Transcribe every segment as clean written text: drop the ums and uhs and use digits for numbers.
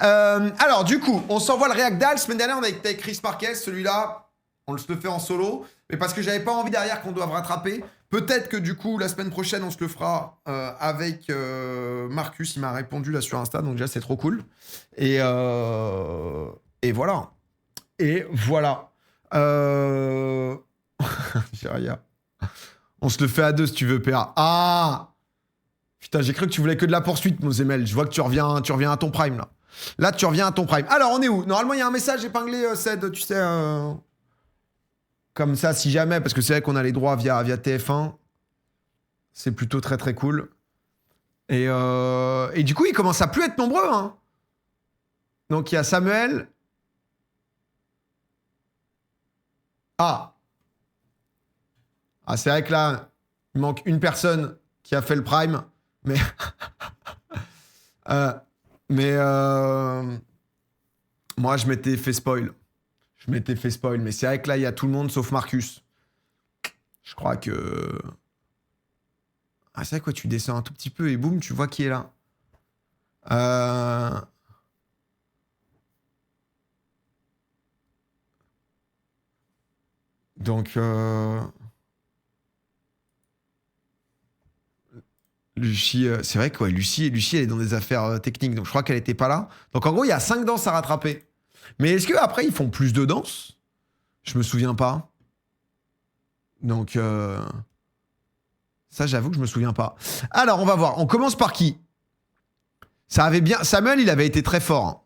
Alors, du coup, on s'envoie le React Dal. Semaine dernière, on a été avec Chris Marquez. Celui-là, on se le fait en solo. Mais parce que j'avais pas envie derrière qu'on doive rattraper. Peut-être que du coup, la semaine prochaine, on se le fera avec Marcus. Il m'a répondu là sur Insta. Donc déjà, c'est trop cool. Et voilà. Et voilà. J'ai rien. On se le fait à deux si tu veux, PA. Ah! Putain, j'ai cru que tu voulais que de la poursuite, Mozemel. Je vois que tu reviens à ton prime, là. Là, tu reviens à ton prime. Alors, on est où? Normalement, il y a un message épinglé, Ced, tu sais... Comme ça, si jamais, parce que c'est vrai qu'on a les droits via TF1. C'est plutôt très, très cool. Et du coup, ils commencent à plus être nombreux, hein. Donc, il y a Samuel... Ah, c'est vrai que là, il manque une personne qui a fait le prime, mais... Moi, je m'étais fait spoil. Mais c'est vrai que là, il y a tout le monde sauf Marcus. Je crois que... Ah, c'est vrai quoi, tu descends un tout petit peu et boum, tu vois qui est là. Donc... Lucie, c'est vrai que ouais, Lucie, elle est dans des affaires techniques, donc je crois qu'elle était pas là. Donc en gros, il y a 5 danses à rattraper. Mais est-ce qu'après, ils font plus de danses? Je me souviens pas. Donc, ça, j'avoue que je me souviens pas. Alors, on va voir. On commence par qui? Ça avait bien... Samuel, il avait été très fort. Hein.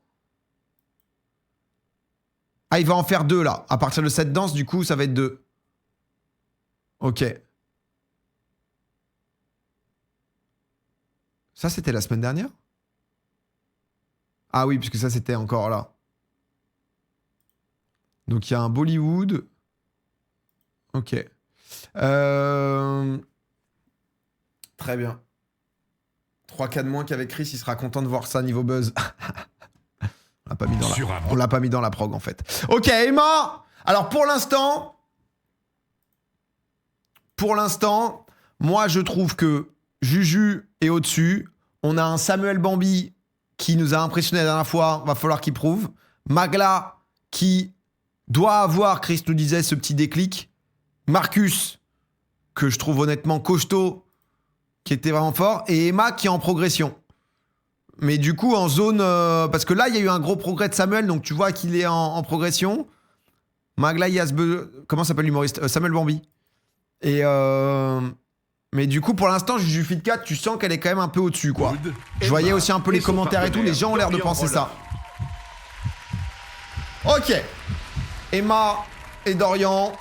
Ah, il va en faire 2, là. À partir de cette danse, du coup, ça va être 2. Ok. Ça, c'était la semaine dernière? Ah oui, puisque ça, c'était encore là. Donc, il y a un Bollywood. Ok. Très bien. 3K de moins qu'avec Chris, il sera content de voir ça niveau buzz. On l'a pas mis dans la prog, en fait. Ok, Emma. Alors, pour l'instant, moi, je trouve que Juju est au-dessus. On a un Samuel Bambi qui nous a impressionné la dernière fois. Va falloir qu'il prouve. Magla qui doit avoir, Chris nous disait, ce petit déclic. Marcus, que je trouve honnêtement costaud, qui était vraiment fort. Et Emma qui est en progression. Mais du coup, en zone... parce que là, il y a eu un gros progrès de Samuel. Donc, tu vois qu'il est en progression. Magla Yazbe... Comment s'appelle l'humoriste? Samuel Bambi. Et... Mais du coup, pour l'instant, Juju Fit 4, tu sens qu'elle est quand même un peu au-dessus, quoi. Je voyais aussi un peu les commentaires et tout. Les gens ont l'air de penser ça. Ok. Emma et Dorian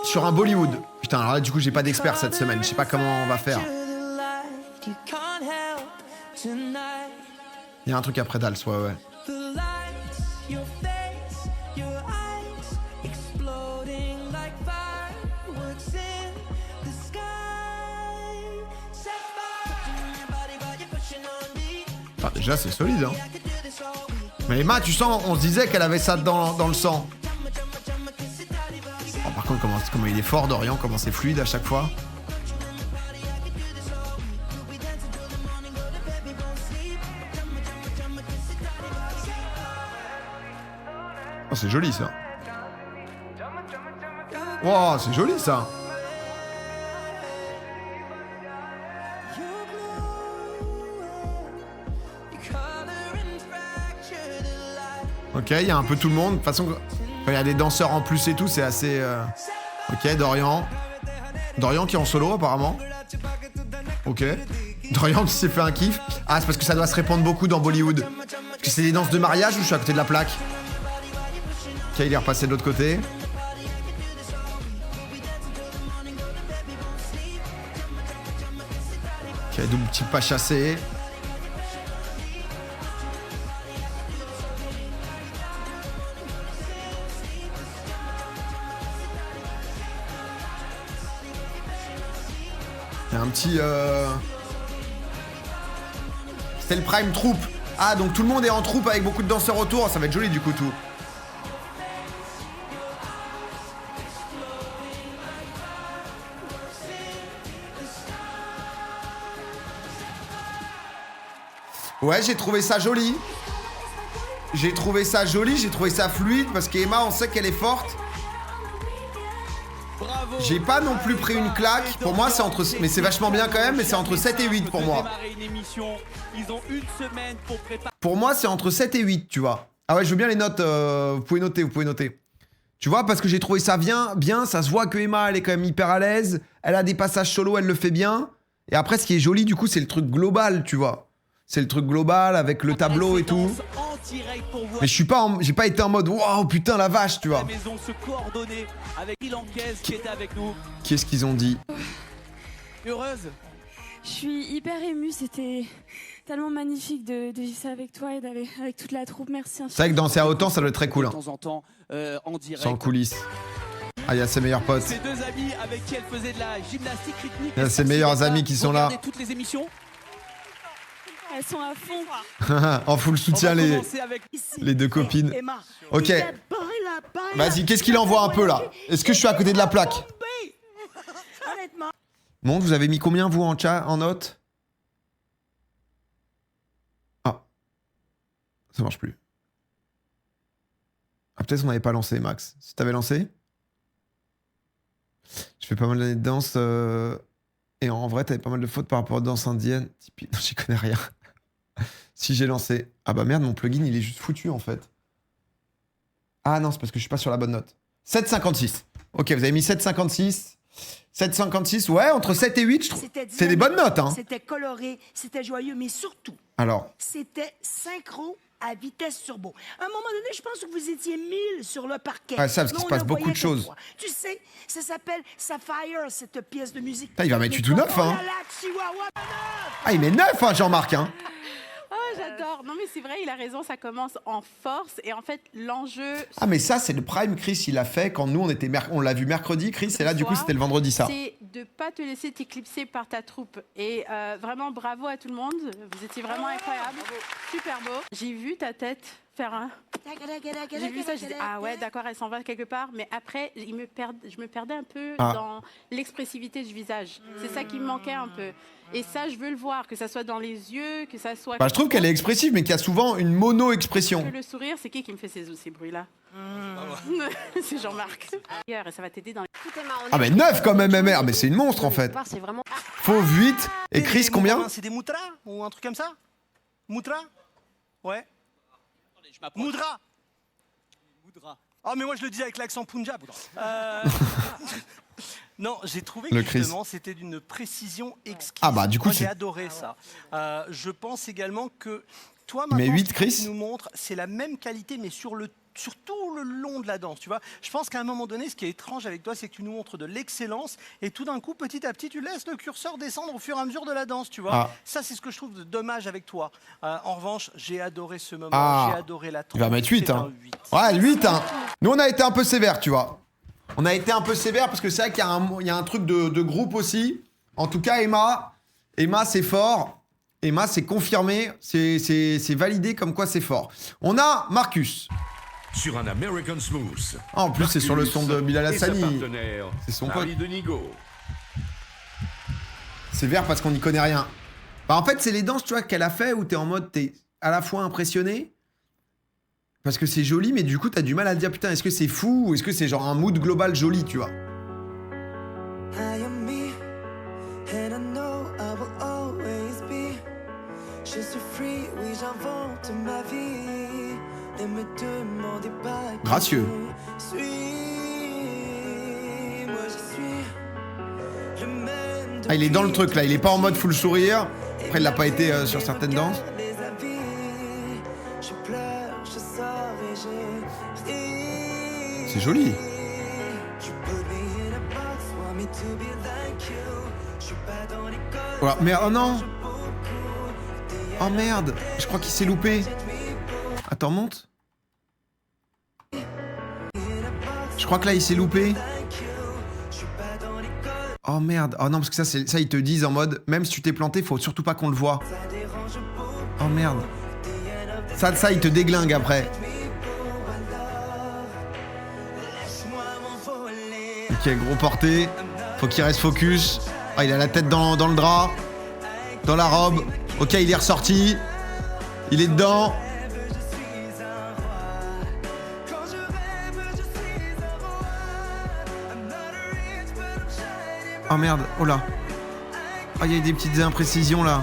sur un Bollywood. Putain, alors là, du coup, j'ai pas d'expert cette semaine. Je sais pas comment on va faire. Il y a un truc après Dals, ouais. Ah, déjà, c'est solide, hein. Mais Emma, tu sens, on se disait qu'elle avait ça dans le sang. Oh, par contre, comment il est fort, Dorian, comment c'est fluide à chaque fois. Oh, c'est joli, ça. Wow, c'est joli, ça. Ok, il y a un peu tout le monde. De toute façon, quand il y a des danseurs en plus et tout, c'est assez... Ok, Dorian. Dorian qui est en solo, apparemment. Ok. Dorian qui s'est fait un kiff. Ah, c'est parce que ça doit se répandre beaucoup dans Bollywood. Parce que c'est des danses de mariage ou je suis à côté de la plaque? Ok, il est repassé de l'autre côté. Ok, double petit pas chassé. Il y a un petit... C'était le prime troupe. Ah, donc tout le monde est en troupe avec beaucoup de danseurs autour. Ça va être joli du coup tout. Ouais, j'ai trouvé ça joli. J'ai trouvé ça joli, j'ai trouvé ça fluide parce qu'Emma, on sait qu'elle est forte. J'ai pas non plus pris une claque. Pour moi, c'est entre... Mais c'est vachement bien quand même, mais c'est entre 7 et 8 pour moi. Pour moi, c'est entre 7 et 8, tu vois. Ah ouais, je veux bien les notes. Vous pouvez noter, vous pouvez noter. Tu vois, parce que j'ai trouvé ça bien. Ça se voit que Emma, elle est quand même hyper à l'aise. Elle a des passages solo, elle le fait bien. Et après, ce qui est joli, du coup, c'est le truc global, tu vois. C'est le truc global avec le tableau et tout. Mais je suis pas, j'ai pas été en mode waouh putain la vache, tu vois. Qu'est-ce qu'ils ont dit? Heureuse. Je suis hyper émue, c'était tellement magnifique de vivre ça avec toi et avec toute la troupe. Merci. C'est vrai que danser à autant, ça doit être très cool. Hein. De temps en temps, en direct. Sans coulisses. Ah, il y a ses meilleurs potes. Ses deux amis avec qui elle faisait de la gymnastique rythmique. Il y a ses meilleurs amis qui sont là. Toutes les émissions. Elles sont à fond. En full soutien les deux copines. Ok. Vas-y, qu'est-ce qu'il envoie un peu là? Est-ce que je suis à côté de la plaque? Bon, vous avez mis combien vous en chat, en note? Ah. Ça marche plus. Ah, peut-être qu'on n'avait pas lancé, Max. Si t'avais lancé? Je fais pas mal d'années de danse. Et en vrai, t'avais pas mal de fautes par rapport aux danses indiennes. Non, j'y connais rien. Si j'ai lancé. Ah bah merde, mon plugin, il est juste foutu en fait. Ah non, c'est parce que je suis pas sur la bonne note. 7,56. Ok, vous avez mis 7,56. 7,56, ouais, entre 7 et 8, je trouve. C'est des bonnes notes, hein. C'était coloré, c'était joyeux, mais surtout, alors, c'était synchro à vitesse turbo. À un moment donné, je pense que vous étiez 1000 sur le parquet. Ouais, ça, parce qu'il se passe beaucoup de choses. Tu sais, ça s'appelle Sapphire, cette pièce de musique. Putain, il va mettre tout neuf, hein. Ah, il met 9, hein, Jean-Marc, hein. Oh, j'adore. Non, mais c'est vrai, il a raison, ça commence en force. Et en fait, l'enjeu... Ah, mais ça, c'est le prime, Chris, il l'a fait quand nous, on l'a vu mercredi, Chris, et là, du coup, c'était le vendredi, ça. C'est de pas te laisser t'éclipser par ta troupe. Et vraiment, bravo à tout le monde. Vous étiez vraiment incroyables. Super beau. J'ai vu ta tête faire un... J'ai vu ça, j'ai dit, ah ouais, d'accord, elle s'en va quelque part. Mais après, je me perdais un peu dans l'expressivité du visage. C'est ça qui me manquait un peu. Et ça, je veux le voir, que ça soit dans les yeux, que ça soit... Bah, je trouve qu'elle est expressive, mais qu'il y a souvent une mono-expression. Le sourire, c'est qui me fait ces bruits-là? C'est Jean-Marc. Et ça va t'aider dans les... Ah, mais 9 quand même, MR. Mais c'est une monstre, en fait. Fauve 8. Et Chris, combien? C'est des moutras ou un truc comme ça? Moutra? Ouais. Moudra. Ah, mais moi, je le dis avec l'accent Punjab. Non, j'ai trouvé que justement, c'était d'une précision exquise. Ah bah du coup, j'ai adoré ça. Je pense également que toi, mais maintenant, 8, ce que Chris, tu nous montres, c'est la même qualité, mais sur tout le long de la danse, tu vois. Je pense qu'à un moment donné, ce qui est étrange avec toi, c'est que tu nous montres de l'excellence et tout d'un coup, petit à petit, tu laisses le curseur descendre au fur et à mesure de la danse, tu vois. Ah. Ça, c'est ce que je trouve de dommage avec toi. En revanche, j'ai adoré ce moment, j'ai adoré la trompe. Il va mettre 8, hein. 8. Ouais, 8, hein. Nous, on a été un peu sévères, tu vois. On a été un peu sévère parce que c'est vrai qu'il y a un truc de groupe aussi. En tout cas, Emma, c'est fort. Emma, c'est confirmé. C'est validé comme quoi c'est fort. On a Marcus. Sur un American Smooth. Ah, en plus, c'est sur le son de Bilal Hassani. C'est son pote. C'est vert parce qu'on n'y connaît rien. Bah, en fait, c'est les danses, tu vois, qu'elle a fait où t'es en mode, t'es à la fois impressionné. Parce que c'est joli, mais du coup, t'as du mal à te dire, putain, est-ce que c'est fou ou est-ce que c'est genre un mood global joli, tu vois. Gracieux. Ah, il est dans le truc, là. Il est pas en mode full sourire. Après, il l'a pas été sur certaines danses. C'est joli. Voilà. Merde, oh non. Oh merde, je crois qu'il s'est loupé. Attends, monte. Je crois que là, il s'est loupé. Oh merde. Oh non, parce que ça, ils te disent en mode, même si tu t'es planté, faut surtout pas qu'on le voit. Oh merde. Ça, ils te déglinguent après. Ok, gros porté. Faut qu'il reste focus. Ah, il a la tête dans le drap. Dans la robe. Ok, il est ressorti. Il est dedans. Oh merde, oh là. Ah, il y a des petites imprécisions là.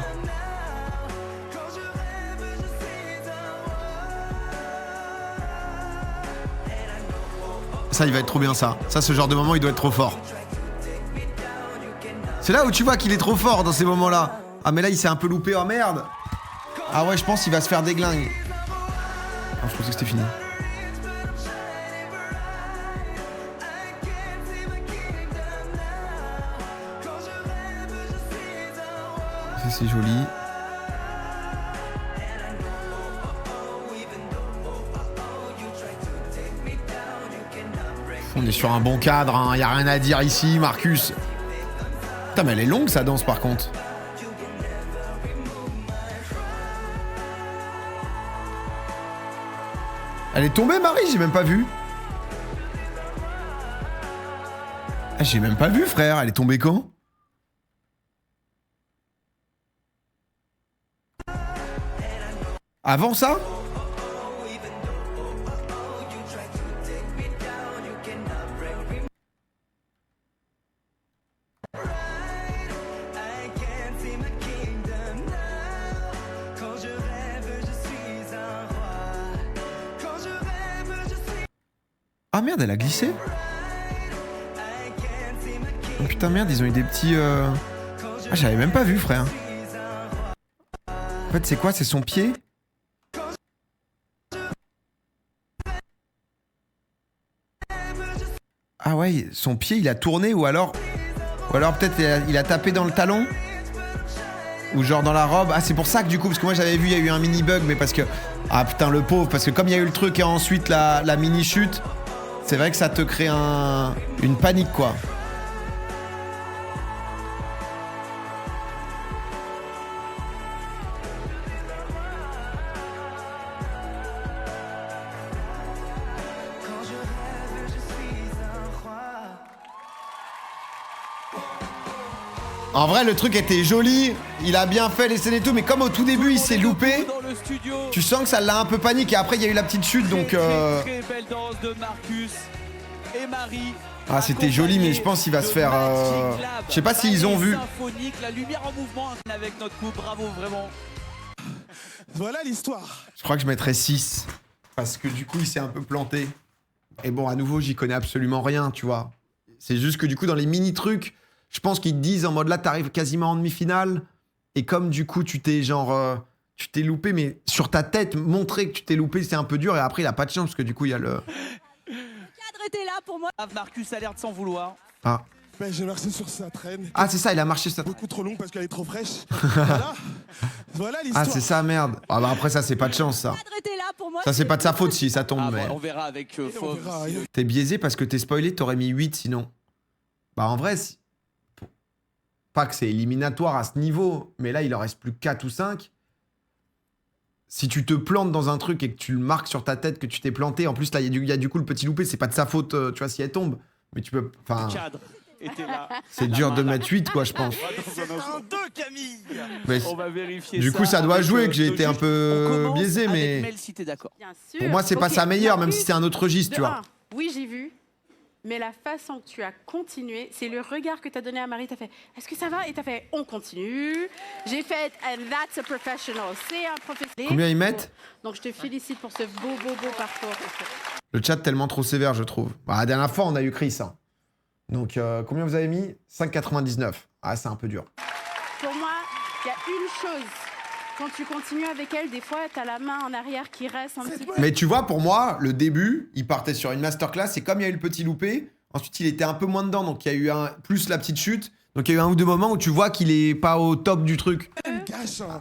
Ça, il va être trop bien ça. Ça, ce genre de moment, il doit être trop fort. C'est là où tu vois qu'il est trop fort dans ces moments-là. Ah, mais là, il s'est un peu loupé. Oh merde. Ah ouais, je pense qu'il va se faire déglingue. Ah, je pensais que c'était fini. Ça, c'est joli. On est sur un bon cadre, hein. Y a rien à dire ici, Marcus. Putain, mais elle est longue sa danse par contre. Elle est tombée, Marie, j'ai même pas vu. Ah, j'ai même pas vu, frère. Elle est tombée quand? Avant ça? Ah merde, elle a glissé. Oh putain merde, ils ont eu des petits... Ah, j'avais même pas vu, frère. En fait, c'est quoi? C'est son pied? Ah ouais, son pied, il a tourné ou alors peut-être il a tapé dans le talon? Ou genre dans la robe. Ah, c'est pour ça que du coup, parce que moi j'avais vu, il y a eu un mini bug, mais parce que... Ah putain, le pauvre, parce que comme il y a eu le truc et ensuite la mini chute, c'est vrai que ça te crée une panique, quoi. En vrai, le truc était joli, il a bien fait les scènes et tout, mais comme au tout début, il s'est loupé, tu sens que ça l'a un peu paniqué. Après, il y a eu la petite chute, donc... Très belle danse de Marcus et Marie. Ah, c'était joli, mais je pense qu'il va se faire... Je sais pas s'ils ont vu. La lumière en mouvement avec notre coup, bravo, vraiment. Voilà l'histoire. Je crois que je mettrais 6, parce que du coup, il s'est un peu planté. Et bon, à nouveau, j'y connais absolument rien, tu vois. C'est juste que du coup, dans les mini-trucs... Je pense qu'ils te disent en mode là, t'arrives quasiment en demi-finale. Et comme du coup, tu t'es genre. Tu t'es loupé, mais sur ta tête, montrer que tu t'es loupé, c'est un peu dur. Et après, il a pas de chance parce que du coup, il y a le. Le cadre était là pour moi. Marcus a l'air de s'en vouloir. Ah. Ben, j'ai marché sur sa traîne. Ah, c'est ça, il a marché sur sa traîne. Beaucoup trop long parce qu'elle est trop fraîche. Voilà l'histoire. Ah, c'est ça, merde. Ah, bah après, ça, c'est pas de chance, ça. Le cadre était là pour moi. Ça, c'est pas de sa faute si ça tombe. Ah, Mais... bon, on verra avec Fauve. T'es biaisé parce que t'es spoilé, t'aurais mis 8 sinon. Bah, en vrai, pas que c'est éliminatoire à ce niveau, mais là, il en reste plus que 4 ou 5. Si tu te plantes dans un truc et que tu le marques sur ta tête que tu t'es planté, en plus, là, il y a du coup le petit loupé, c'est pas de sa faute, tu vois, si elle tombe. Mais tu peux... Enfin, c'est dur de mettre 8, quoi, je pense. C'est un 2, Camille. Mais On va vérifier du coup, ça doit avec, jouer que j'ai été un on peu commence biaisé, avec mais... Mel, si t'es d'accord. Bien sûr. Pour moi, c'est pas Ok, sa meilleure, même Marcus, si c'est un autre registre, tu de vois. un, oui, j'ai vu. Mais la façon que tu as continué, c'est le regard que tu as donné à Marie. Tu as fait « Est-ce que ça va ?» Et tu as fait « On continue. » J'ai fait « And that's a professional. » C'est un professionnel. Combien ils mettent? Donc, je te félicite pour ce beau parcours. Le chat tellement trop sévère, je trouve. Bah, la dernière fois, on a eu Chris. Hein. Donc, combien vous avez mis? 5,99. Ah, c'est un peu dur. Pour moi, il y a une chose. Quand tu continues avec elle, des fois, tu as la main en arrière qui reste un petit peu. Mais tu vois, pour moi, le début, il partait sur une masterclass. Et comme il y a eu le petit loupé, ensuite, il était un peu moins dedans. Donc, il y a eu plus la petite chute. Donc, il y a eu un ou deux moments où tu vois qu'il est pas au top du truc.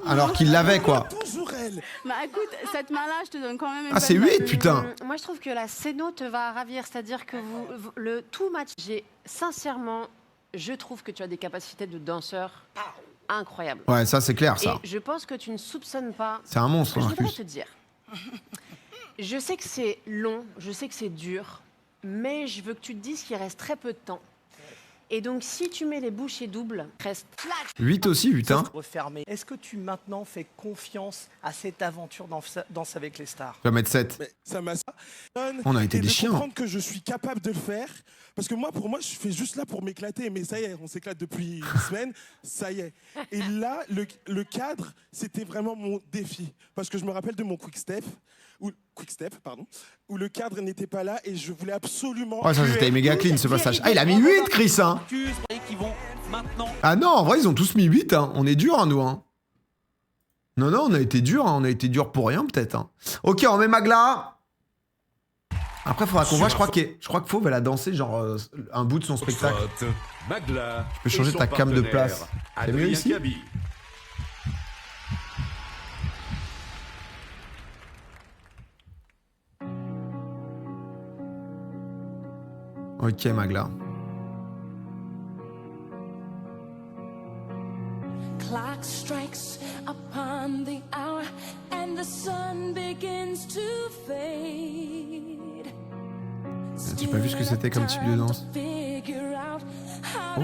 Alors qu'il l'avait, quoi. Bah écoute, cette main-là, je te donne quand même une Ah, c'est bonne 8, note. putain. Moi, je trouve que la scéno te va ravir. C'est-à-dire que le tout match, sincèrement, je trouve que tu as des capacités de danseur incroyables. Ouais, ça, c'est clair, ça. Et je pense que tu ne soupçonnes pas... C'est un monstre, Je voudrais Marcus. te dire, je sais que c'est long, je sais que c'est dur, mais je veux que tu te dises qu'il reste très peu de temps. Et donc, si tu mets les bouchées doubles, reste. 8 aussi, 8 hein. Refermé. Est-ce que tu maintenant fais confiance à cette aventure Danse avec les stars? Je vais mettre 7. Mais ça m'a... On a été Et des de chiens. comprendre que je suis capable de le faire. Parce que moi, pour moi, je fais juste là pour m'éclater. Mais ça y est, on s'éclate depuis une semaine. Ça y est. Et là, le cadre, c'était vraiment mon défi. Parce que je me rappelle de mon quick step, où le cadre n'était pas là et je voulais absolument... Ouais, ça c'était méga clean ce passage. Ah, il a mis 8, Chris, hein. Qui vont maintenant. Ah non, en vrai, ils ont tous mis 8, hein. On est dur, hein, nous, hein. Non, non, on a été dur, hein. On a été dur pour rien, peut-être, hein. Ok, on met Magla. Après, il faudra qu'on voit, je crois que Fauve, elle a dansé, genre, un bout de son spectacle. Magla. Tu peux changer ta cam de place. C'est mieux ici? Kaby. Ok, Magla. Clock strikes upon the hour and the sun begins to fade. J'ai pas vu ce que c'était comme type de danse. Oh.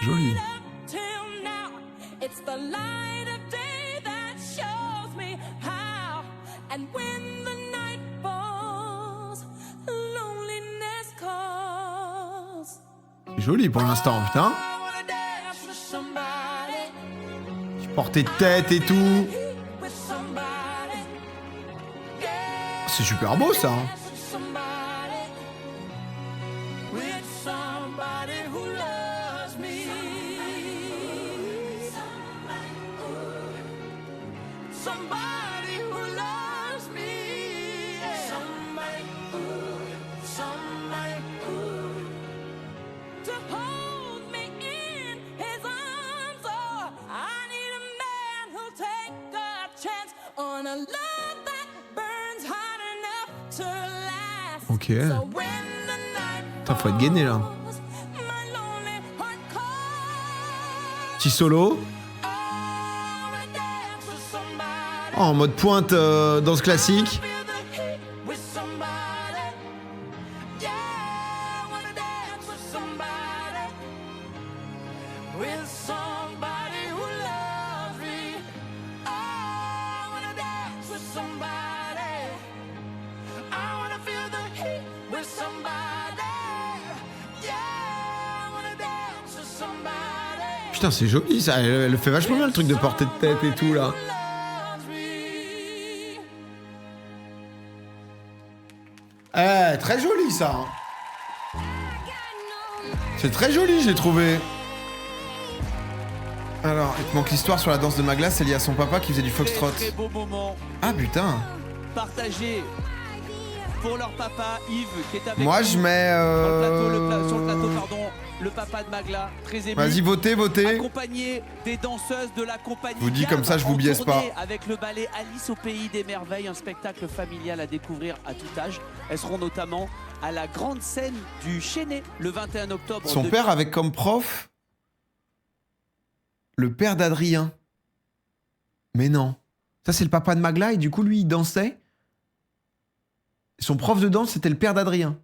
Joli. It's the light of day that shows me how. And when the night falls, loneliness calls. C'est joli pour l'instant, putain. Tu portais tête et tout. C'est super beau ça. Hein. Ok. Putain, faut être gainé là. Petit solo. Oh, en mode pointe danse classique. Putain, c'est joli ça, elle fait vachement bien le truc de porter de tête et tout là. Eh, très joli ça. C'est très joli, j'ai trouvé. Alors, il te manque l'histoire sur la danse de Magla, c'est lié à son papa qui faisait du foxtrot. Très beau moment Ah putain. partagé pour leur papa Yves qui est avec Moi nous je mets sur le plateau, pardon, le papa de Magla, très ému. Vas-y, votez. Accompagné des danseuses de la compagnie. Je vous dis Gab, comme ça, je vous en biaise tournée pas. Avec le ballet Alice au pays des merveilles, un spectacle familial à découvrir à tout âge. Elles seront notamment à la grande scène du Chénet le 21 octobre. Son père avec comme prof le père d'Adrien. Mais non. Ça, c'est le papa de Magla et du coup, lui, il dansait. Son prof de danse, c'était le père d'Adrien.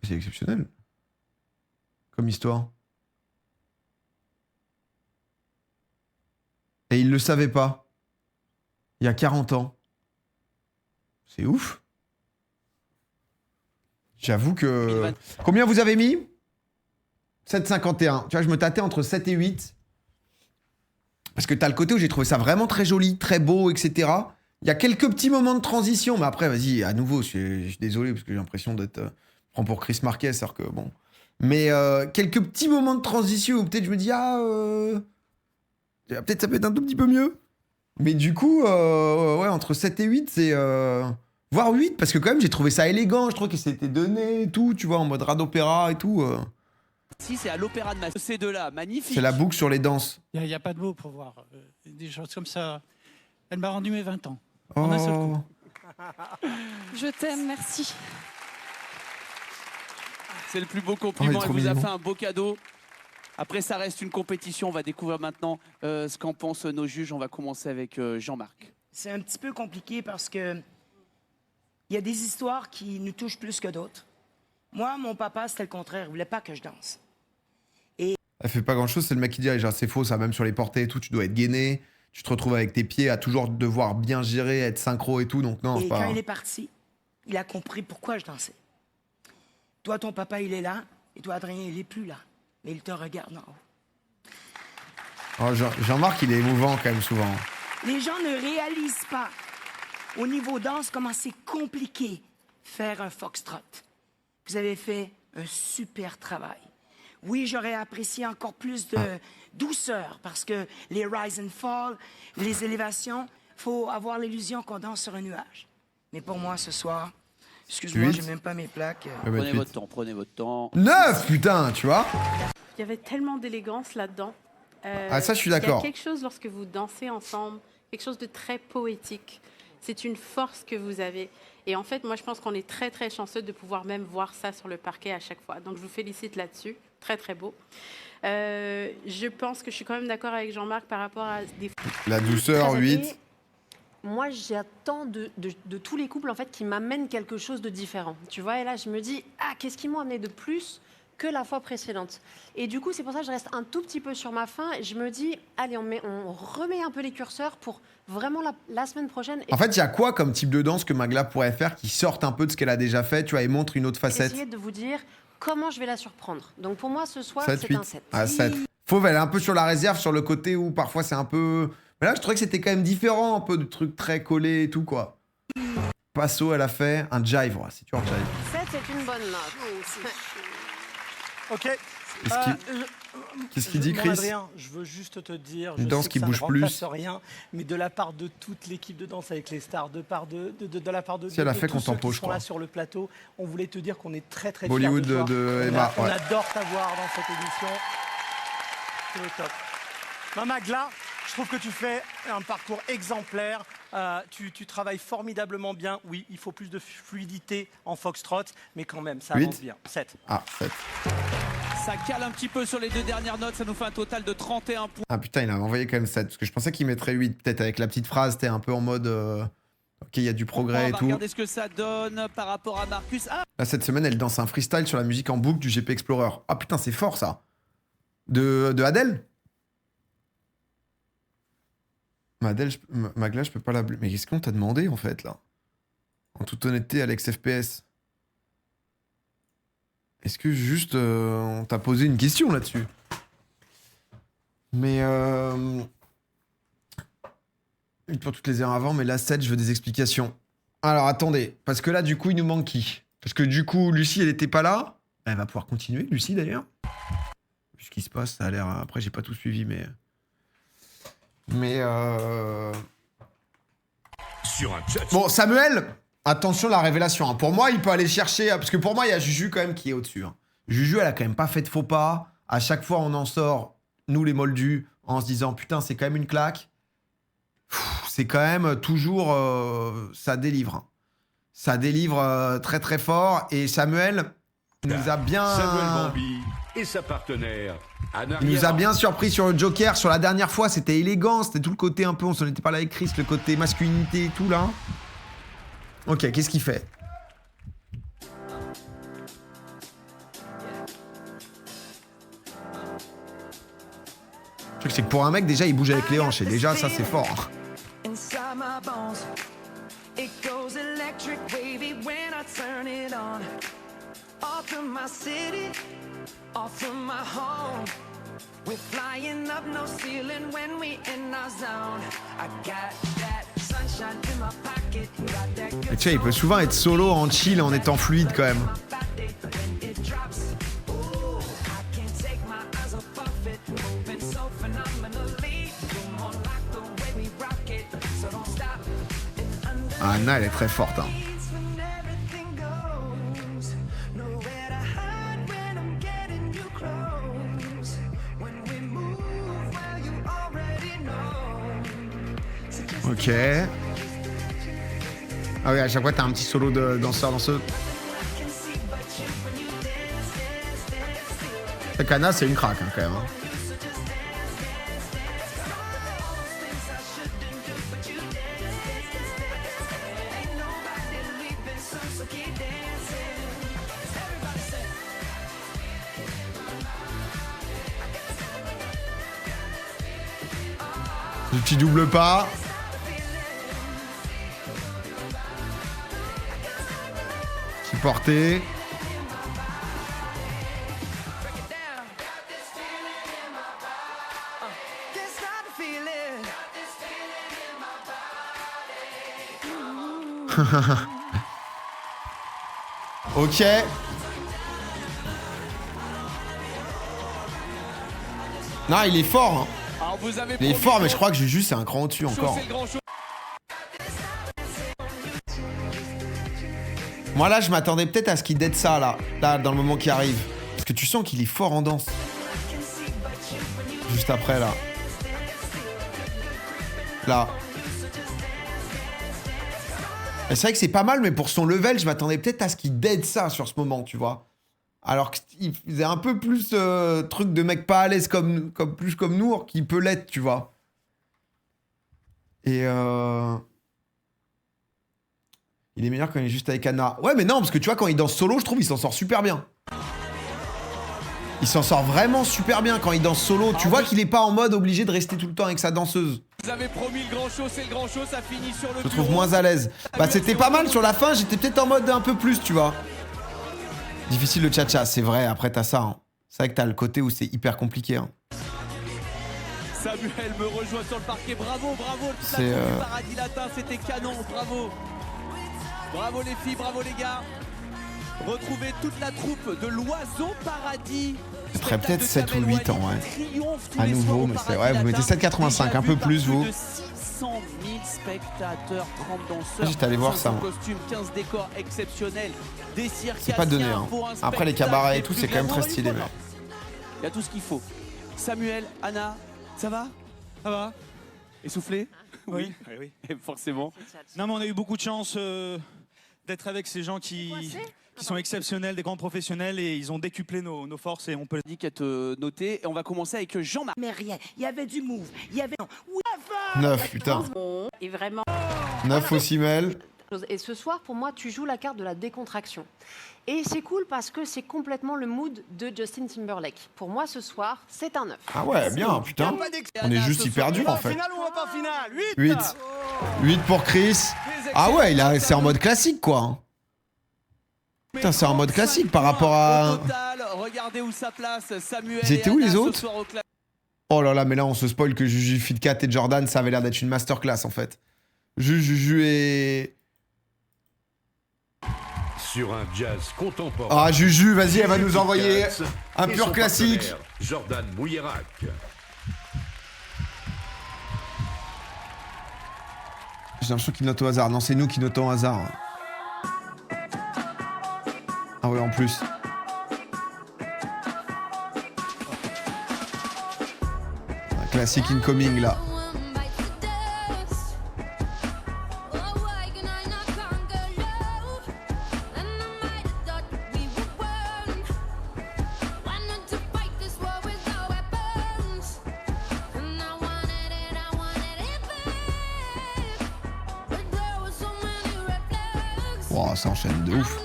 C'est exceptionnel. Comme histoire. Et il le savait pas. Il y a 40 ans. C'est ouf. J'avoue que... Combien vous avez mis ? 7,51. Tu vois, je me tâtais entre 7 et 8. Parce que t'as le côté où j'ai trouvé ça vraiment très joli, très beau, etc. Il y a quelques petits moments de transition, mais après, vas-y, à nouveau, je suis désolé parce que j'ai l'impression d'être... prends pour Chris Marquez, alors que bon... Mais quelques petits moments de transition où peut-être je me dis, peut-être ça peut être un tout petit peu mieux. Mais du coup, ouais, entre 7 et 8, c'est... voire 8, parce que quand même, j'ai trouvé ça élégant. Je trouve que c'était donné et tout, tu vois, en mode rad opéra et tout. Si, c'est à l'Opéra de Massy. Ces deux-là, magnifique. C'est la boucle sur les danses. Il n'y a pas de mots pour voir des choses comme ça. Elle m'a rendu mes 20 ans. Oh. En un seul coup. Je t'aime, merci. C'est le plus beau compliment. Oh, il est Elle trop vous a mignon. fait un beau cadeau. Après, ça reste une compétition. On va découvrir maintenant ce qu'en pensent nos juges. On va commencer avec Jean-Marc. c'est un petit peu compliqué parce que il y a des histoires qui nous touchent plus que d'autres. Moi, mon papa, c'était le contraire. Il voulait pas que je danse. Elle fait pas grand-chose, c'est le mec qui dit « genre c'est faux, ça, même sur les portées et tout, tu dois être gainé, tu te retrouves avec tes pieds à toujours devoir bien gérer, être synchro et tout, donc non, c'est Et pas... » quand il est parti, il a compris pourquoi je dansais. Toi, ton papa, il est là, et toi, Adrien, il est plus là. Mais il te regarde en haut. Oh, Jean-Marc, il est émouvant quand même souvent. Les gens ne réalisent pas, au niveau danse, comment c'est compliqué faire un foxtrot. Vous avez fait un super travail. Oui, j'aurais apprécié encore plus de douceur, parce que les rise and fall, les élévations, faut avoir l'illusion qu'on danse sur un nuage. Mais pour moi, ce soir, excuse-moi, 8. j'ai même pas mes plaques. Prenez votre temps, prenez votre temps. 9, putain, tu vois. Il y avait tellement d'élégance là-dedans. Ah, ça, je suis d'accord. Il y a quelque chose, lorsque vous dansez ensemble, quelque chose de très poétique. C'est une force que vous avez. Et en fait, moi, je pense qu'on est très, très chanceux de pouvoir même voir ça sur le parquet à chaque fois. Donc, je vous félicite là-dessus. Très, très beau. Je pense que je suis quand même d'accord avec Jean-Marc par rapport à des... La douceur, 8. Moi, j'attends de tous les couples en fait qui m'amènent quelque chose de différent. Tu vois, et là, je me dis, qu'est-ce qu'ils m'ont amené de plus que la fois précédente. Et du coup, c'est pour ça que je reste un tout petit peu sur ma faim. Et je me dis, allez, on remet un peu les curseurs pour vraiment la semaine prochaine. En fait, il y a quoi comme type de danse que Magla pourrait faire qui sorte un peu de ce qu'elle a déjà fait, tu vois, et montre une autre facette? Essayer de vous dire comment je vais la surprendre. Donc pour moi, ce soir, 7, c'est 8. un 7. Ah, 7. Fauve, elle est un peu sur la réserve, sur le côté où parfois c'est un peu... Mais là, je trouvais que c'était quand même différent, un peu de trucs très collés et tout, quoi. Passo, elle a fait un jive, ouais, c'est toujours un jive. 7, c'est une bonne note. Ok. Qu'est-ce qu'il dit, Chris? Adrien, je veux juste te dire, Une danse sais que qui ça bouge ne plus. remplace rien, mais de la part de toute l'équipe de danse avec les stars, de la part de Si elle a de fait tous ceux Contempo, qui je sont crois. là sur le plateau, on voulait te dire qu'on est très très Bollywood fiers de toi. Emma, On ouais. adore t'avoir dans cette émission. C'est le top. Non, Magla, je trouve que tu fais un parcours exemplaire. Tu travailles formidablement bien. Oui, il faut plus de fluidité en foxtrot, mais quand même, ça 8. avance bien. 7. Ah, 7. Ça cale un petit peu sur les deux dernières notes, ça nous fait un total de 31 points. Ah putain, il a envoyé quand même 7, parce que je pensais qu'il mettrait 8, peut-être avec la petite phrase, t'es un peu en mode... ok, il y a du progrès On et va tout. regarder ce que ça donne par rapport à Marcus. Ah, Là, cette semaine, elle danse un freestyle sur la musique en boucle du GP Explorer. Ah putain, c'est fort, ça. De Adèle? Magla, je peux pas la... Mais qu'est-ce qu'on t'a demandé, en fait, là? En toute honnêteté, Alex FPS. Est-ce que juste on t'a posé une question là-dessus? Mais pour toutes les erreurs avant, mais là 7, je veux des explications. Alors attendez, parce que là du coup il nous manque qui? Parce que du coup Lucie elle était pas là. Elle va pouvoir continuer, Lucie d'ailleurs. Vu ce qui se passe, ça a l'air... Après j'ai pas tout suivi mais... Sur un chat. Bon Samuel, attention la révélation. Hein. Pour moi il peut aller chercher... Parce que pour moi il y a Juju quand même qui est au-dessus. Hein. Juju elle a quand même pas fait de faux pas. À chaque fois on en sort, nous les moldus, en se disant putain c'est quand même une claque. C'est quand même toujours... ça délivre. Hein. Ça délivre très très fort. Et Samuel nous a bien... Samuel Bambi et sa partenaire Anna Il nous a Riera. bien surpris sur le Joker. Sur la dernière fois, c'était élégant. C'était tout le côté un peu... On s'en était parlé avec Chris, le côté masculinité et tout, là. Ok, qu'est-ce qu'il fait? Le truc, c'est que pour un mec, déjà, il bouge avec les hanches. Et déjà, ça, c'est fort. Inside my bones, it goes electric wavy when I turn it on. Off from my city, off from my home. We're flying up no ceiling when we in our zone. I got that sunshine in my pocket, got that Et good tu sais, il peut souvent être solo, en chill, en étant fluide, quand même. body when it drops. Ooh, I can't take my eyes off of it, moving so phenomenally. You're more like the way we rock it, so don't stop. Ah, Anna, elle est très forte. Hein. When everything goes, nowhere to hide when I'm getting you close. When we move, well, you already know. So just Ok. Ah oui, à chaque fois, t'as un petit solo de danseur-danseuse. can see but you when you dance, dance, dance. C'est qu'Anna, c'est une craque, hein, quand même. Hein. Le petit double pas. Petit porté. Ok. Non, il est fort. Hein. Alors, vous avez Il est fort, mais je crois que Juju, c'est un cran au-dessus encore. Moi, là, je m'attendais peut-être à ce qu'il dead ça, là, dans le moment qui arrive. Parce que tu sens qu'il est fort en danse. Juste après, là. Là. Et c'est vrai que c'est pas mal, mais pour son level, je m'attendais peut-être à ce qu'il dead ça sur ce moment, tu vois. Alors qu'il faisait un peu plus truc de mec pas à l'aise comme nous, qui peut l'être, tu vois. Et il est meilleur quand il est juste avec Anna. Ouais, mais non, parce que tu vois, quand il danse solo, je trouve qu'il s'en sort super bien. Il s'en sort vraiment super bien quand il danse solo. Tu vois qu'il est pas en mode obligé de rester tout le temps avec sa danseuse. Vous avez promis le grand show, c'est le grand show, ça finit sur le Je trouve moins à l'aise. Bah, c'était pas mal sur la fin, j'étais peut-être en mode un peu plus, tu vois. Difficile le cha-cha, c'est vrai, après t'as ça. Hein. C'est vrai que t'as le côté où c'est hyper compliqué. Hein. Samuel me rejoint sur le parquet, bravo, bravo. C'est Paradis Latin, c'était canon, bravo. Bravo les filles, bravo les gars. Retrouvez toute la troupe de l'Oiseau Paradis. Ce serait peut-être 7 ou 8 ans, ouais. À nouveau, mais c'est vrai, vous mettez 7,85, un peu plus, vous. 600 000 spectateurs, 30 danseurs. J'étais allé voir ça, moi. Costumes, 15 décors exceptionnels, des circassiens. C'est pas donné, hein. Après, les cabarets et tout, c'est quand même très stylé, mais... Il y a tout ce qu'il faut. Samuel, Anna, ça va? Ça va? Essoufflé? Oui, oui. Forcément. Non, mais on a eu beaucoup de chance d'être avec ces gens qui sont exceptionnels, des grands professionnels, et ils ont décuplé nos forces, et on peut... Dit qu'à te noter, et on va commencer avec Jean-Marc. Mais rien, il y avait du move, il y avait... 9, putain. Et vraiment... 9 aussi, Mel. Et ce soir, pour moi, tu joues la carte de la décontraction. Et c'est cool parce que c'est complètement le mood de Justin Timberlake. Pour moi, ce soir, c'est un 9. Ah ouais, bien, putain. On est juste hyper dur, en fait. Finale ou pas finale? 8. 8 pour Chris. Ah ouais, c'est en mode classique, quoi. Hein. Putain, c'est en mode classique par rapport à... Regardez où ça place, Samuel. Ils étaient où, les autres? Oh là là, mais là, on se spoil que Juju, Fitcat et Jordan, ça avait l'air d'être une masterclass, en fait. Juju et... Sur un jazz contemporain. Ah, Juju, vas-y, elle va nous envoyer un pur classique. Jordan Bouillerac. J'ai l'impression qu'il note au hasard. Non, c'est nous qui notons au hasard. Ah ouais, en plus. Un classique incoming, là. Wow, ça enchaîne de ouf.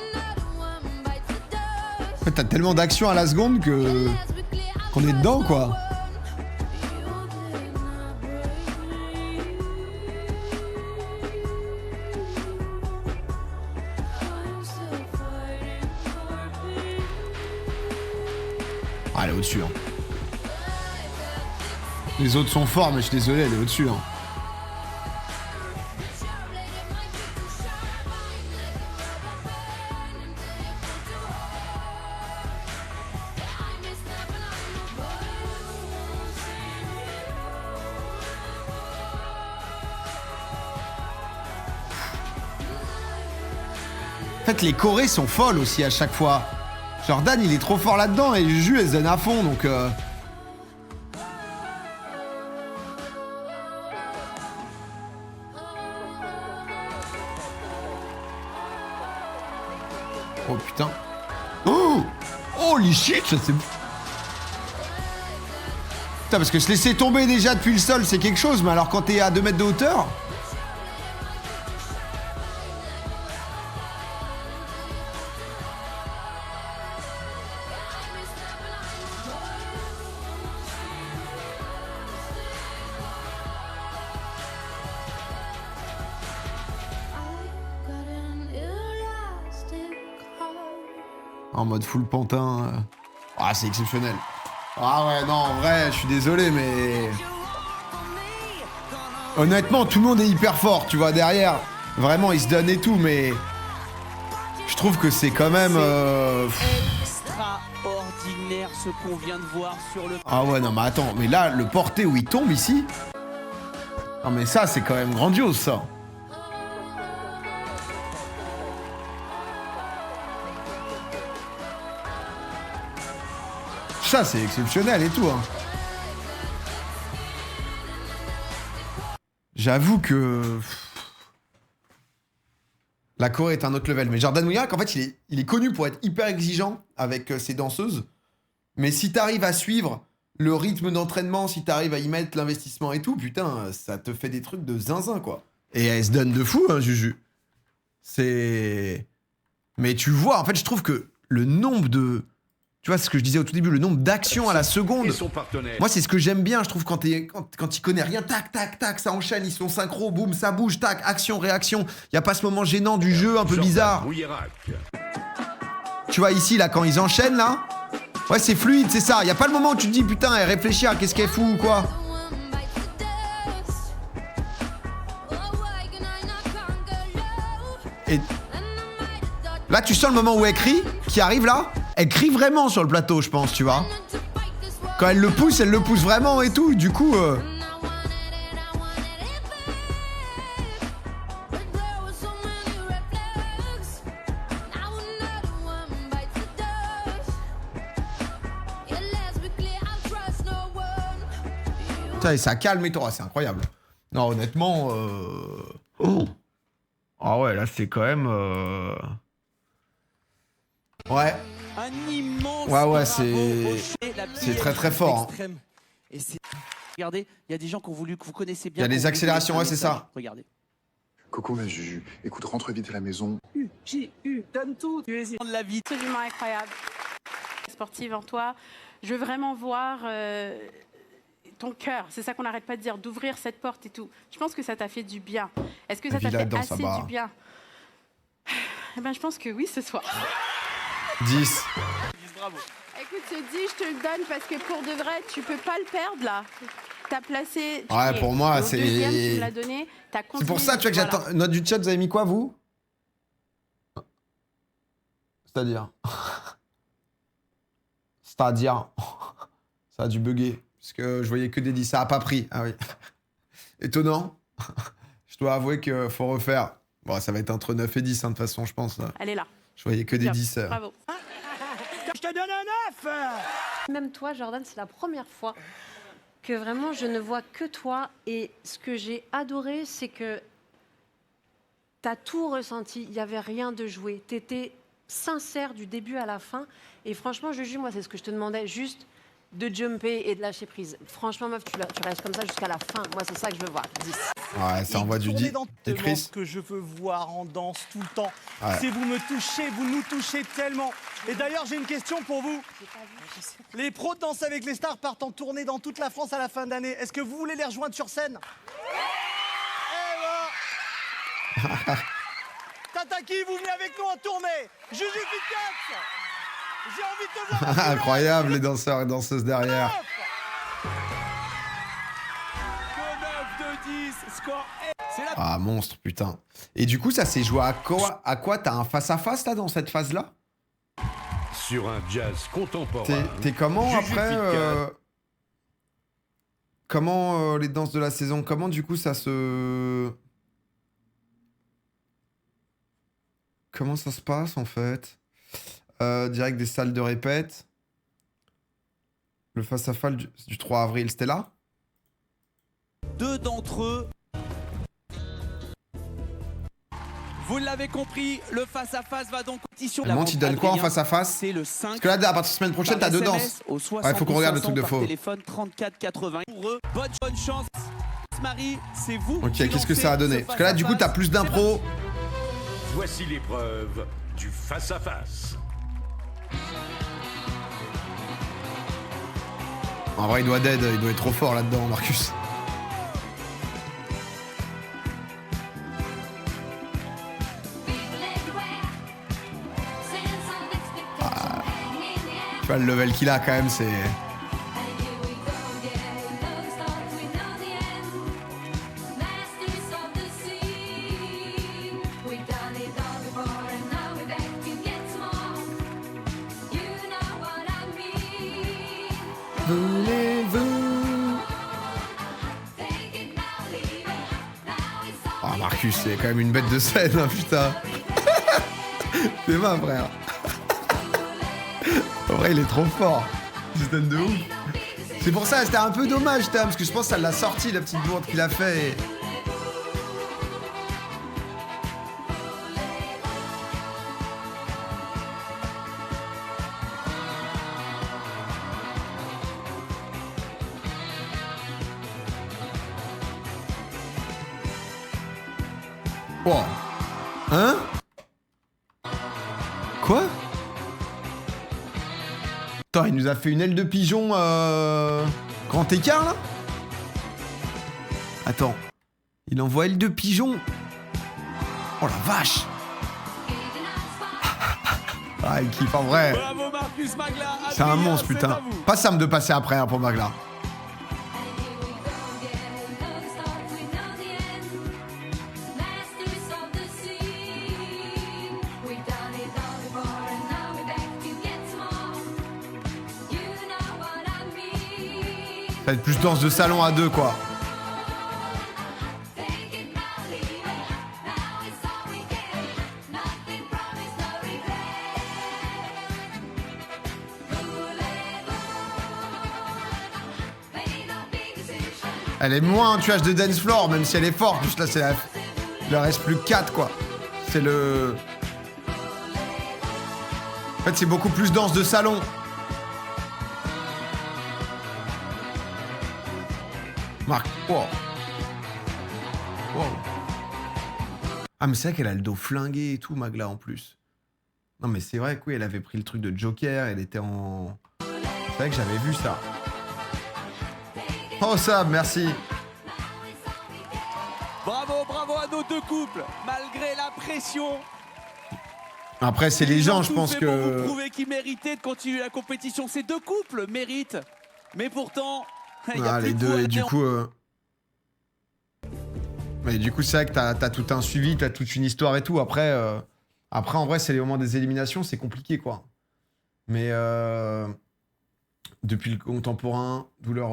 En fait, t'as tellement d'action à la seconde que qu'on est dedans, quoi. Ah, elle est au-dessus, hein. Les autres sont forts, mais je suis désolé, elle est au-dessus, hein. En fait, les chorés sont folles aussi à chaque fois. Jordan, il est trop fort là-dedans et Juju, elle zen à fond, donc... Oh putain. Oh, holy shit, ça c'est... Putain, parce que se laisser tomber déjà depuis le sol, c'est quelque chose, mais alors quand t'es à 2 mètres de hauteur... En mode full pantin. Ah, c'est exceptionnel. Ah ouais, non, en vrai, je suis désolé, mais... Honnêtement, tout le monde est hyper fort, tu vois, derrière. Vraiment, ils se donnent et tout, mais... Je trouve que c'est quand même... Extraordinaire ce qu'on vient de voir sur le... Ah ouais, non, mais attends, mais là, le porté où il tombe ici... Non, mais ça, c'est quand même grandiose, ça. Ça, c'est exceptionnel et tout, hein. J'avoue que... La Corée est un autre level. Mais Jordan Mouillerac, en fait, il est connu pour être hyper exigeant avec ses danseuses. Mais si t'arrives à suivre le rythme d'entraînement, si t'arrives à y mettre l'investissement et tout, putain, ça te fait des trucs de zinzin, quoi. Et elle se donne de fou, hein, Juju. C'est... Mais tu vois, en fait, je trouve que le nombre de... Tu vois, ce que je disais au tout début, le nombre d'actions à la seconde. Moi, c'est ce que j'aime bien, je trouve, quand il connaît rien, tac, tac, tac, ça enchaîne, ils sont synchro, boum, ça bouge, tac, action, réaction. Il y a pas ce moment gênant du jeu, un peu bizarre. Tu vois, ici, là, quand ils enchaînent, là, ouais, c'est fluide, c'est ça. Il y a pas le moment où tu te dis, putain, elle réfléchit à qu'est-ce qu'elle fout ou quoi. Et là, tu sens le moment où elle crie, qui arrive là. Elle crie vraiment sur le plateau, je pense, tu vois. Quand elle le pousse vraiment et tout. Du coup... Putain, et ça calme et tout. C'est incroyable. Non, honnêtement... Oh. Ah ouais, là, c'est quand même... Ouais. Un immense ouais, c'est très très fort. Hein. Et regardez, il y a des gens qui ont voulu que vous connaissez bien. Il y a des accélérations, ouais, c'est ça. Regardez. Coco, ma Juju, écoute, rentre vite à la maison. Donne tout. Tu es de la vie. Absolument incroyable. Sportive en toi, je veux vraiment voir ton cœur. C'est ça qu'on n'arrête pas de dire, d'ouvrir cette porte et tout. Je pense que ça t'a fait du bien. Est-ce que ça t'a fait assez du bien? Eh ben, je pense que oui, ce soir. 10. Bravo. Écoute, ce 10, je te le donne parce que pour de vrai, tu peux pas le perdre là. T'as placé. Ouais, pour moi, c'est. Tu l'as donné. C'est pour ça, tu vois, que j'attends. Note du chat, vous avez mis quoi, vous? C'est-à-dire. C'est-à-dire. Ça a dû bugger. Parce que je voyais que des 10. Ça a pas pris. Ah oui. Étonnant. Je dois avouer qu'il faut refaire. Bon, ça va être entre 9 et 10, hein, de toute façon, je pense. Elle est là. Je voyais que des 10. Bravo. Je te donne un 9. Même toi, Jordan, c'est la première fois que vraiment je ne vois que toi. Et ce que j'ai adoré, c'est que tu as tout ressenti. Il n'y avait rien de joué. Tu étais sincère du début à la fin. Et franchement, Juju, moi, c'est ce que je te demandais, juste de jumper et de lâcher prise. Franchement, meuf, tu restes comme ça jusqu'à la fin. Moi, c'est ça que je veux voir. 10. Ouais, ça envoie du 10. Et Chris? Ce que je veux voir en danse tout le temps, ouais. C'est vous me touchez, vous nous touchez tellement. Et d'ailleurs, j'ai une question pour vous. Les pros de Danse avec les stars partent en tournée dans toute la France à la fin d'année. Est-ce que vous voulez les rejoindre sur scène? Eh ben Tataki, vous venez avec nous en tournée. Juju Fit. J'ai envie de te voir. Incroyable, les danseurs et danseuses derrière. 9 de 10, score. Ah, monstre, putain. Et du coup, ça s'est joué à quoi? T'as un face-à-face, là, dans cette phase-là? Sur un jazz contemporain. T'es comment, Juju après Comment les danses de la saison? Comment, du coup, ça se... Comment ça se passe, en fait? Direct des salles de répète. Le face-à-face du 3 avril, c'était là? Deux d'entre eux. Vous l'avez compris, le face-à-face va donc compétition. Le monde, il donne quoi en face-à-face? C'est le 5. Parce que là, à partir de la semaine prochaine, t'as deux danses. Ouais, faut qu'on regarde le truc de faux. Téléphone 34 80. Pour eux, bonne chance. Marie, c'est vous. Ok, qu'est-ce que ça a donné? Parce que là, du coup, t'as plus d'impro. Voici l'épreuve du face-à-face. En vrai, il doit être trop fort là-dedans, Marcus. Tu vois le level qu'il a quand même, c'est... Voulez-vous... Oh Marcus, c'est quand même une bête de scène, hein, putain. C'est ma frère. En vrai, il est trop fort. Système de ouf. C'est pour ça, c'était un peu dommage, Tam, parce que je pense que ça l'a sorti, la petite bourde qu'il a fait. Et... Oh. Hein? Quoi? Attends, il nous a fait une aile de pigeon grand écart là? Attends. Il envoie aile de pigeon. Oh la vache. Ah, il kiffe en vrai. Bravo Marcus Magla. C'est un monstre putain. Pas simple de passer après hein, pour Magla. Ça va être plus danse de salon à deux, quoi. Elle est moins un tuage de dance floor, même si elle est forte. Juste là, c'est la... Il en reste plus que 4, quoi. C'est le... En fait, c'est beaucoup plus danse de salon. Marc, wow. Wow. Ah, mais c'est vrai qu'elle a le dos flingué et tout, Magla, en plus. Non, mais c'est vrai que oui, elle avait pris le truc de Joker, elle était en... C'est vrai que j'avais vu ça. Oh, Sam, merci. Bravo à nos deux couples, malgré la pression. Après, c'est les gens, je pense que... Pour vous prouver qu'ils méritaient de continuer la compétition. Ces deux couples méritent, mais pourtant... Ah, les deux, et du coup... Mais du coup, c'est vrai que t'as tout un suivi, t'as toute une histoire et tout. Après, en vrai, c'est les moments des éliminations, c'est compliqué, quoi. Mais depuis le contemporain, douleur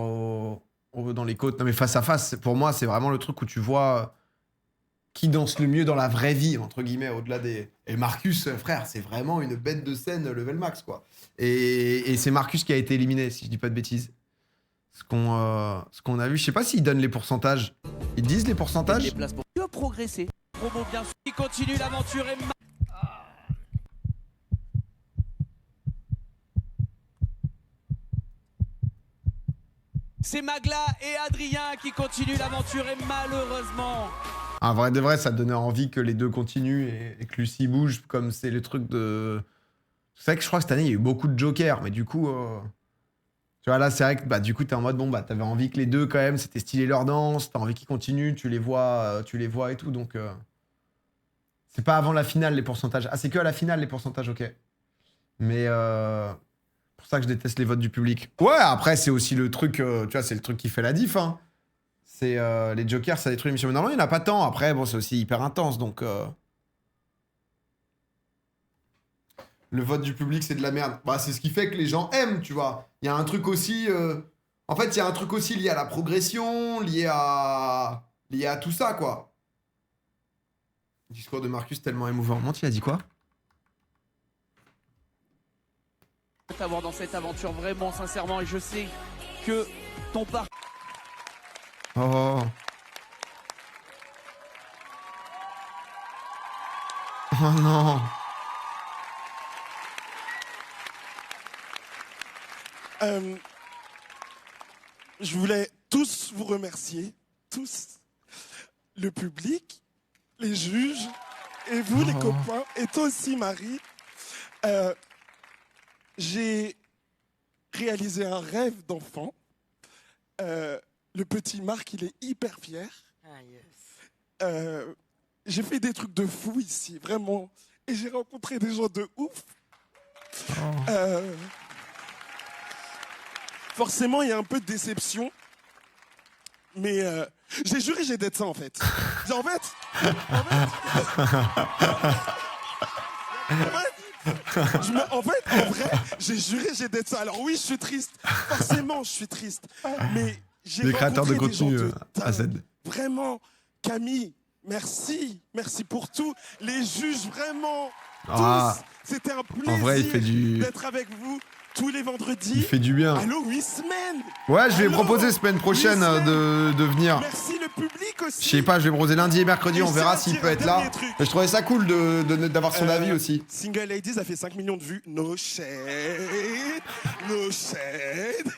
dans les côtes... Non, mais face à face, pour moi, c'est vraiment le truc où tu vois qui danse le mieux dans la vraie vie, entre guillemets, au-delà des... Et Marcus, frère, c'est vraiment une bête de scène level max, quoi. Et c'est Marcus qui a été éliminé, si je dis pas de bêtises. Ce qu'on a vu, je sais pas s'ils donnent les pourcentages. Ils disent les pourcentages? Les places pour progresser. Promo bien sûr. Il continue l'aventure et... C'est Magla et Adrien qui continuent l'aventure et malheureusement... En vrai de vrai, ça donnait envie que les deux continuent et que Lucie bouge, comme c'est le truc de... C'est vrai que je crois que cette année, il y a eu beaucoup de jokers, mais du coup... Tu vois, là, c'est vrai que bah, du coup, t'es en mode, bon, bah, t'avais envie que les deux, quand même, c'était stylé leur danse, t'as envie qu'ils continuent, tu les vois et tout, donc... C'est pas avant la finale, les pourcentages. Ah, c'est que à la finale, les pourcentages, ok. Mais... pour ça que je déteste les votes du public. Ouais, après, c'est aussi le truc, tu vois, c'est le truc qui fait la diff, hein. C'est les jokers, ça détruit l'émission. Mais normalement, il n'y en a pas tant. Après, bon, c'est aussi hyper intense, donc... Le vote du public, c'est de la merde. Bah, c'est ce qui fait que les gens aiment, tu vois. Il y a un truc aussi... En fait, il y a un truc aussi lié à la progression, lié à tout ça, quoi. Le discours de Marcus tellement émouvant. Monty, il a dit quoi? T'avoir dans cette aventure vraiment, sincèrement, et je sais que ton parcours... Oh. Oh non. Je voulais tous vous remercier, tous, le public, les juges, et vous les copains, et toi aussi Marie. J'ai réalisé un rêve d'enfant. Le petit Marc, il est hyper fier. J'ai fait des trucs de fou ici, vraiment. Et j'ai rencontré des gens de ouf. forcément, il y a un peu de déception. Mais j'ai juré j'ai d'être ça, en fait. En vrai, j'ai juré j'ai d'être ça. Alors oui, je suis triste. Forcément, je suis triste. Mais j'ai Les créateurs de rencontré des contenu gens de à Z. Vraiment, Camille, merci. Merci pour tout. Les juges, vraiment, Ah. tous. C'était un En vrai, il fait plaisir d'être avec vous tous les vendredis. Il fait du bien. Allô, 8 semaines. Ouais, je vais Allô, proposer semaine prochaine de venir. Merci le public aussi. Je sais pas, je vais proposer lundi et mercredi, Et on verra c'est s'il peut être là. dernier truc. Mais je trouvais ça cool d'avoir son avis aussi. Single Ladies a fait 5 millions de vues. No shade. No shade.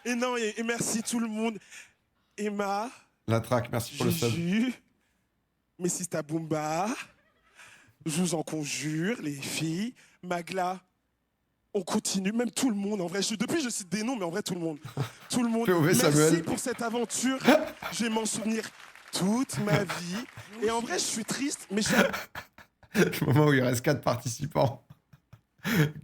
Et non, et merci tout le monde. Emma. La track, merci pour le sub. Juju, Messista Boomba. Je vous en conjure, les filles. Magla. On continue, même tout le monde, en vrai. Depuis, je cite des noms, mais en vrai, tout le monde. Tout le monde. POV Merci Samuel. pour cette aventure. Je vais m'en souvenir toute ma vie. Et en vrai, je suis triste, mais je suis... Le moment où il reste 4 participants.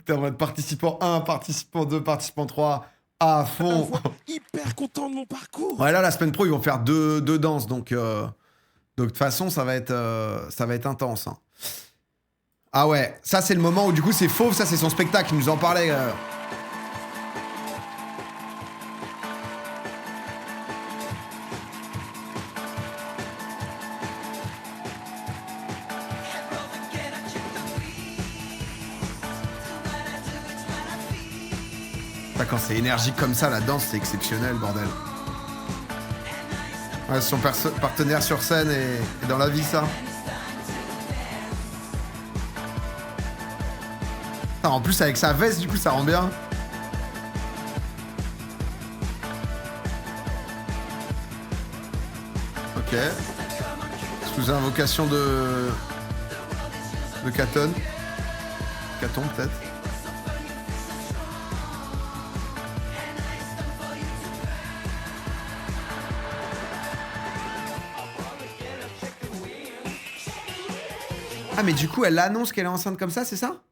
T'es en mode participant 1, participant 2, participant 3, à fond. hyper content de mon parcours. Ouais, là, la semaine pro, ils vont faire deux danses. Donc, de toute façon, ça va être intense. Hein. Ah ouais, ça, c'est le moment où, du coup, c'est Fauve. Ça, c'est son spectacle. Il nous en parlait. Quand c'est énergique comme ça, la danse, c'est exceptionnel, bordel. Ouais, son partenaire sur scène et dans la vie, ça. Ah, en plus, avec sa veste, du coup, ça rend bien. Ok. Sous invocation de Katon. Katon, peut-être. Ah, mais du coup, elle annonce qu'elle est enceinte comme ça, c'est ça?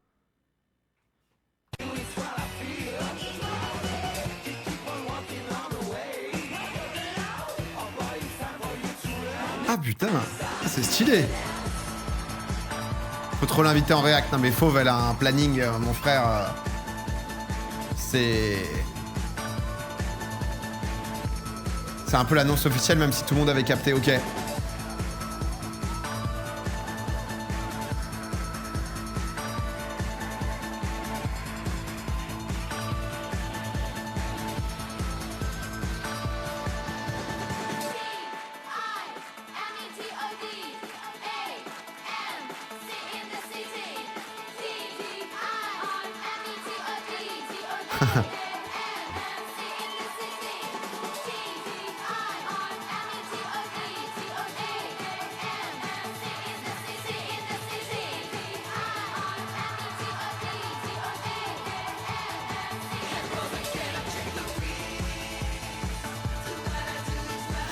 Ah putain, c'est stylé. Faut trop l'inviter en réact. Non mais Fauve, elle a un planning, mon frère. C'est un peu l'annonce officielle, même si tout le monde avait capté, ok.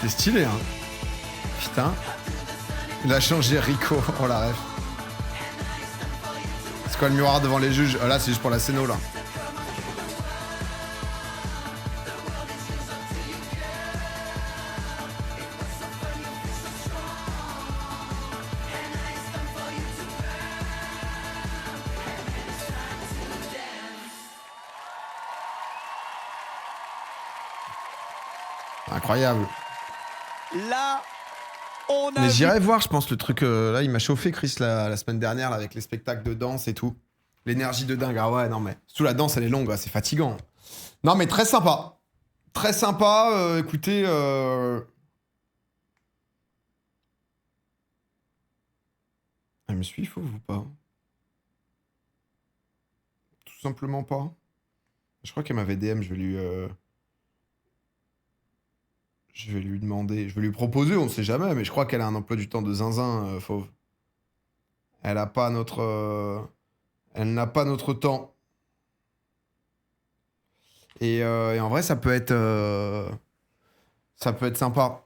C'est stylé, hein. Putain. Il a changé Rico. Oh la ref. C'est quoi le miroir devant les juges? Oh, là, c'est juste pour la scéno, là. Incroyable. Là, on a Mais j'irai voir, je pense, le truc. Là, il m'a chauffé, Chris, la semaine dernière, là, avec les spectacles de danse et tout. L'énergie de dingue. Ah ouais, non, mais. Surtout la danse, elle est longue, c'est fatigant. Non, mais très sympa. Très sympa. Écoutez. Elle me suit, Fauve ou pas? Tout simplement pas. Je crois qu'elle m'avait DM, je vais lui demander, je vais lui proposer, on sait jamais, mais je crois qu'elle a un emploi du temps de zinzin, Fauve. Elle n'a pas notre temps. Et en vrai, ça peut être sympa.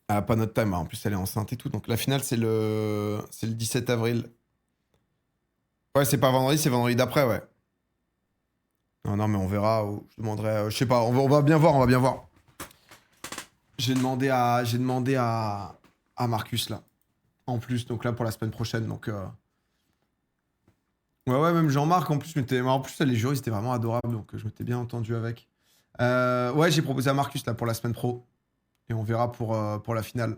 Elle n'a pas notre time. En plus, elle est enceinte et tout. Donc la finale, c'est le 17 avril. Ouais, c'est pas vendredi, c'est vendredi d'après, ouais. Non, mais on verra. Je demanderai. Je sais pas. On va bien voir. J'ai demandé à Marcus là. En plus, donc là pour la semaine prochaine. Donc ouais, même Jean-Marc en plus. Les jurys c'était vraiment adorable. Donc je m'étais bien entendu avec. Ouais, j'ai proposé à Marcus là pour la semaine pro. Et on verra pour la finale.